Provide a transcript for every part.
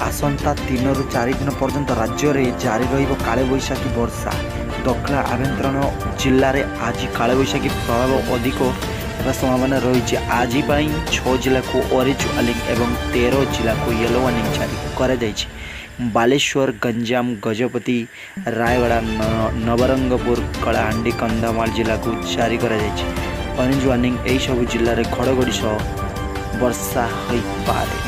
आसंता 3 ରୁ 4 दिन पर्यंत राज्य में जारी रहिब कालबैशाखी वर्षा। दक्षिण आभ्यंतरण जिले में आज कालबैशाखी प्रभाव अधिक होगा संभावना रही। आज 6 जिला को ऑरेंज वार्निंग एवं 13 जिला को येलो वार्निंग जारी कर बालेश्वर, गंजाम, गजपति, रायगड़ा, नवरंगपुर, कलाहांडी, कंधमाल जिला को जारी कर ऑरेंज वार्निंग। यही सब जिले में घड़घड़ी सह वर्षा हो पारे।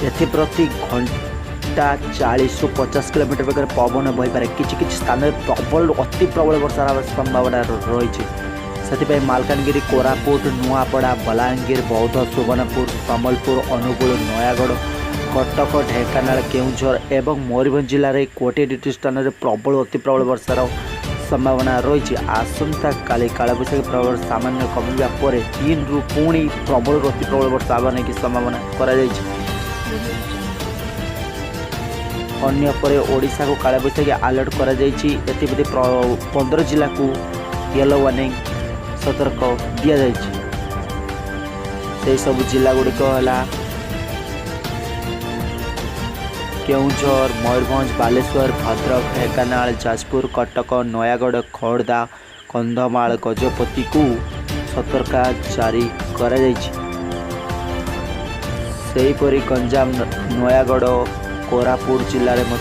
एप्रति घंटा 40 ରୁ 50 किलोमीटर बेगर पवन बहीपे। किसी स्थान में प्रबल अति प्रबल वर्षा संभावना रही। से मालकानगिरी, कोरापुट, नुआपड़ा, बलांगीर, बौद्ध, सुवर्णपुर, सम्बलपुर, अनुगुल, नयागढ़, कटक, ढेंकानाल, केउझर एवं मयूरभंज जिले में कोटे दुटी स्थान में प्रबल अति प्रबल वर्षार संभावना रही। आसंता काली कालबैशाखी प्रभाव सामान्य कमिया पर 3 ରୁ पुणी प्रबल अति प्रबल वर्षा होने की संभावना करा अन्य पर ओडिशा को कालबैशाखी अलर्ट करा जायछि। 15 जिला को येलो वार्निंग सतर्क दिया जायछि। से सब जिला गुड़िक है केउझर, मयूरभंज, बालेश्वर, भद्रक, ढेंकानाल, जाजपुर, कटक, नयागढ़, खोर्धा, कंधमाल, गजपति को सतर्कता जारी करा जायछि। सेहीपरि गंजाम, नयागढ़, कोरापुट जिले में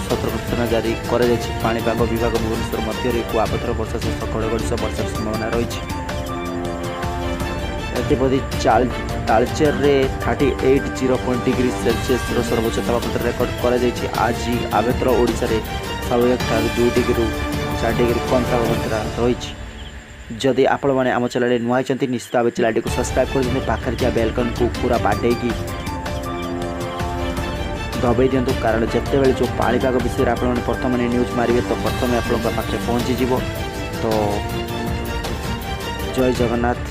सतर्क सूचना जारी कर पाणीपाग विभाग भुवनेश्वर मध्य कुआपथर वर्षा सहित घड़घड़ी सह वर्षार संभावना रही। तालचेर में 38.0 डिग्री सेल्सियस सर्वोच्च तापमात्रा रेकर्ड कर आज आभ्यंतर ओडिशा रे स्वाभाविक 2 डिग्री ରୁ 4 डिग्री कम तापमात्रा रही। जदि आपण मैंने आम चैनल नुआ निश्चित भाव चैनल को सब्सक्राइब कर पाखे बेलकन को पूरा बाडेगी दबाई दिंतु। कारण जिते जो पाणीपाग विषय आप प्रथम न्यूज मारे तो प्रथम आप पाखे पहुँची। तो जय जगन्नाथ।